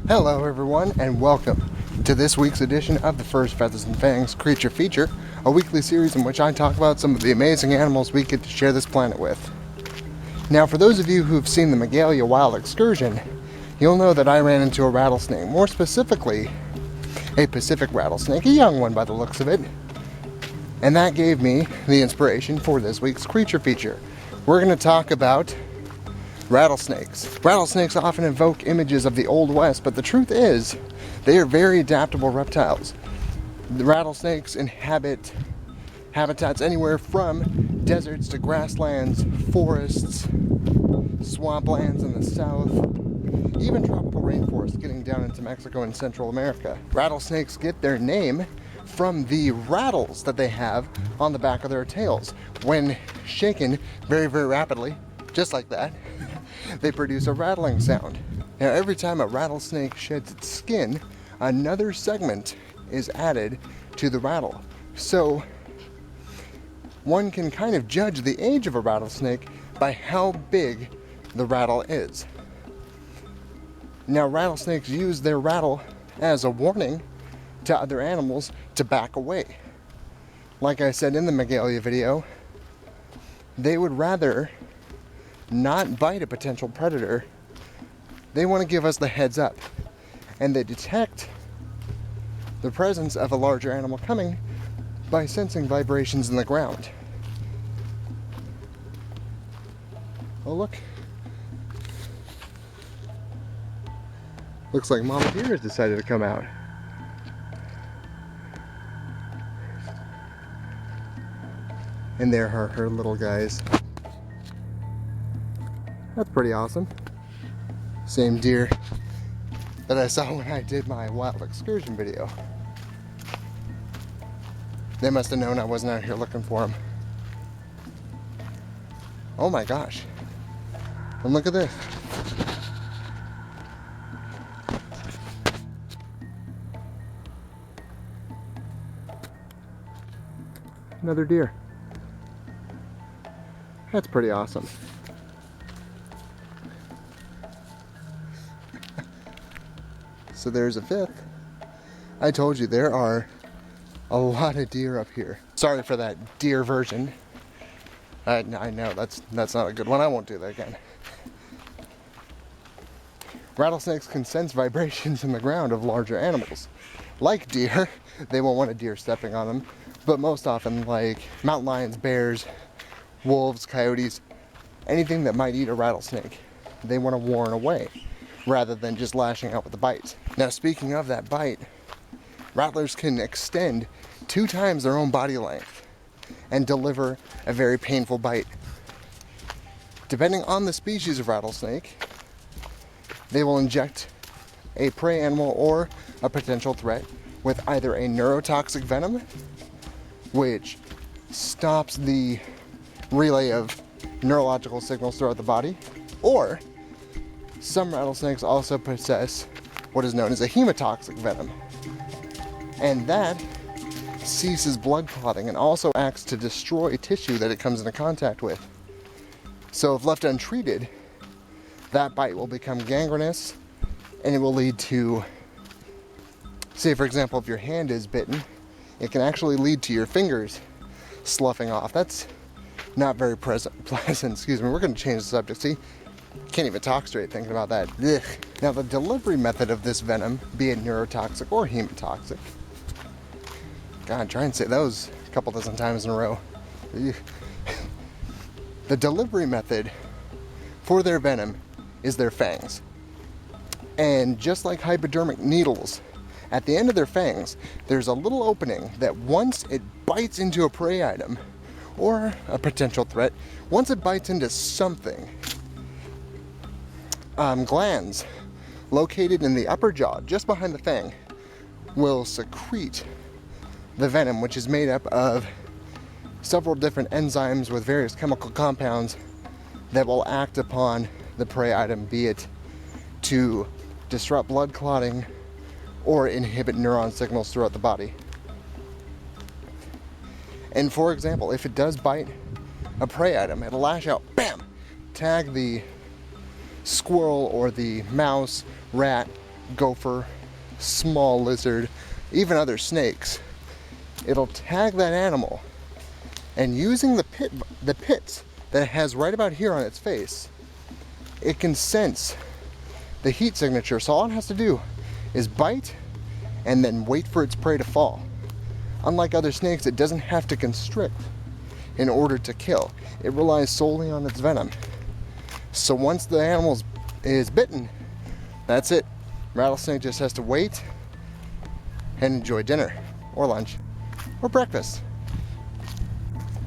Hello everyone, and welcome to this week's edition of the Furs, Feathers, and Fangs Creature Feature, a weekly series in which I talk about some of the amazing animals we get to share this planet with. Now, for those of you who've seen the Magalia Wild Excursion, you'll know that I ran into a rattlesnake, more specifically, a Pacific rattlesnake, a young one by the looks of it, and that gave me the inspiration for this week's Creature Feature. We're going to talk about rattlesnakes. Rattlesnakes often evoke images of the Old West, but the truth is, they are very adaptable reptiles. The rattlesnakes inhabit habitats anywhere from deserts to grasslands, forests, swamplands in the south, even tropical rainforests getting down into Mexico and Central America. Rattlesnakes get their name from the rattles that they have on the back of their tails. When shaken very, very rapidly, just like that, they produce a rattling sound. Now, every time a rattlesnake sheds its skin, another segment is added to the rattle. So one can kind of judge the age of a rattlesnake by how big the rattle is. Now, rattlesnakes use their rattle as a warning to other animals to back away. Like I said in the Magalia video, they would rather not bite a potential predator. They want to give us the heads up, and they detect the presence of a larger animal coming by sensing vibrations in the ground. Oh, look. Looks like Mama Deer has decided to come out. And there are her little guys. That's pretty awesome. Same deer that I saw when I did my wild excursion video. They must have known I wasn't out here looking for them. Oh my gosh. And look at this. Another deer. That's pretty awesome. So there's a fifth. I told you there are a lot of deer up here. Sorry for that deer version. I know that's not a good one. I won't do that again. Rattlesnakes can sense vibrations in the ground of larger animals. Like deer, they won't want a deer stepping on them, but most often like mountain lions, bears, wolves, coyotes, anything that might eat a rattlesnake, they want to warn away rather than just lashing out with a bite. Now, speaking of that bite, rattlers can extend 2 times their own body length and deliver a very painful bite. Depending on the species of rattlesnake, they will inject a prey animal or a potential threat with either a neurotoxic venom, which stops the relay of neurological signals throughout the body, or some rattlesnakes also possess what is known as a hemotoxic venom, and that ceases blood clotting and also acts to destroy tissue that it comes into contact with. So if left untreated, that bite will become gangrenous, and it will lead to, say for example, if your hand is bitten, it can actually lead to your fingers sloughing off. That's not very pleasant. Excuse me. We're going to change the subject. See, can't even talk straight thinking about that. Ugh. Now, the delivery method of this venom, be it neurotoxic or hemotoxic, God, try and say those a couple dozen times in a row. Ugh. The delivery method for their venom is their fangs. And just like hypodermic needles, at the end of their fangs, there's a little opening that once it bites into a prey item or a potential threat, once it bites into something, glands located in the upper jaw, just behind the fang, will secrete the venom, which is made up of several different enzymes with various chemical compounds that will act upon the prey item, be it to disrupt blood clotting or inhibit neuron signals throughout the body. And for example, if it does bite a prey item, it'll lash out, bam, tag the squirrel or the mouse, rat, gopher, small lizard, even other snakes, it'll tag that animal, and using the pits that it has right about here on its face, it can sense the heat signature. So all it has to do is bite and then wait for its prey to fall. Unlike other snakes, it doesn't have to constrict in order to kill. It relies solely on its venom. So once the animal is bitten, that's it. Rattlesnake just has to wait and enjoy dinner or lunch or breakfast.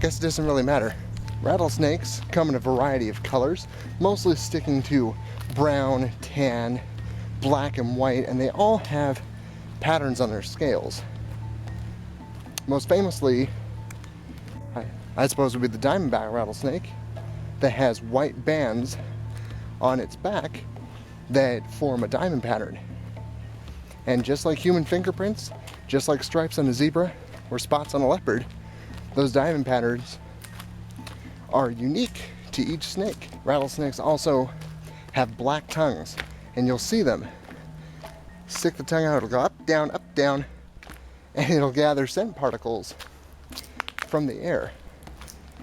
Guess it doesn't really matter. Rattlesnakes come in a variety of colors, mostly sticking to brown, tan, black, and white, and they all have patterns on their scales. Most famously, I suppose, would be the diamondback rattlesnake that has white bands on its back that form a diamond pattern. And just like human fingerprints, just like stripes on a zebra or spots on a leopard, those diamond patterns are unique to each snake. Rattlesnakes also have black tongues, and you'll see them stick the tongue out. It'll go up, down, and it'll gather scent particles from the air.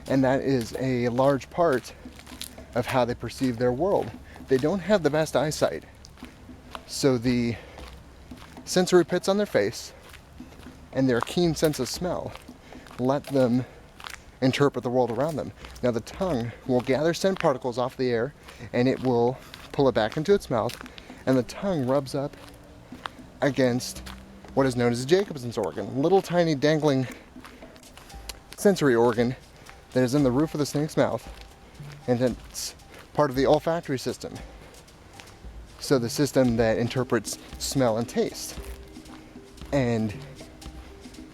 And that is a large part of how they perceive their world. They don't have the best eyesight, so the sensory pits on their face and their keen sense of smell let them interpret the world around them. Now the tongue will gather scent particles off the air, and it will pull it back into its mouth, and the tongue rubs up against what is known as a Jacobson's organ, little tiny dangling sensory organ that is in the roof of the snake's mouth, and it's part of the olfactory system. So the system that interprets smell and taste. And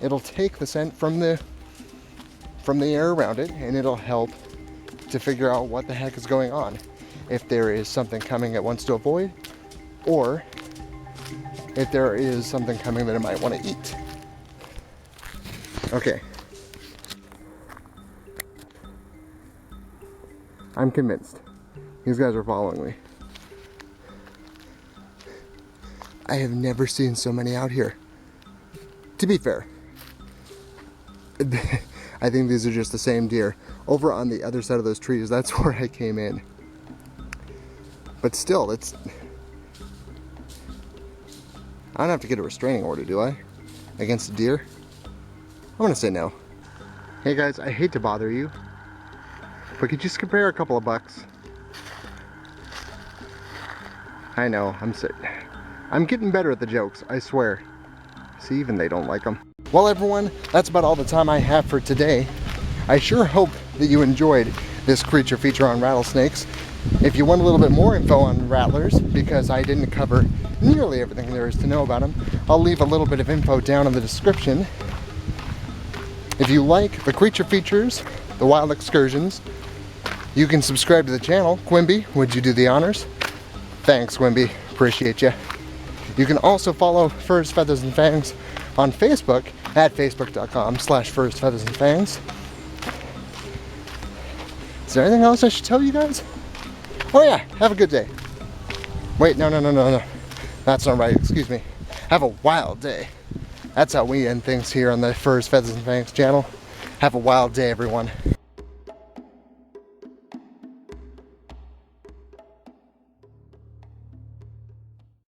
it'll take the scent from the air around it, and it'll help to figure out what the heck is going on. If there is something coming it wants to avoid, or if there is something coming that it might want to eat. Okay. I'm convinced. These guys are following me. I have never seen so many out here. To be fair, I think these are just the same deer. Over on the other side of those trees, that's where I came in. But still, I don't have to get a restraining order, do I? Against a deer? I'm gonna say no. Hey guys, I hate to bother you, but could you just compare a couple of bucks? I know, I'm getting better at the jokes, I swear. See, even they don't like them. Well everyone, that's about all the time I have for today. I sure hope that you enjoyed this creature feature on rattlesnakes. If you want a little bit more info on rattlers, because I didn't cover nearly everything there is to know about them, I'll leave a little bit of info down in the description. If you like the creature features, the wild excursions, you can subscribe to the channel. Quimby, would you do the honors? Thanks, Quimby. Appreciate you. You can also follow Furs, Feathers, and Fangs on Facebook at facebook.com/Furs, Feathers, and Fangs. Is there anything else I should tell you guys? Oh yeah, have a good day. Wait, no. That's not right, excuse me. Have a wild day. That's how we end things here on the Furs, Feathers, and Fangs channel. Have a wild day, everyone.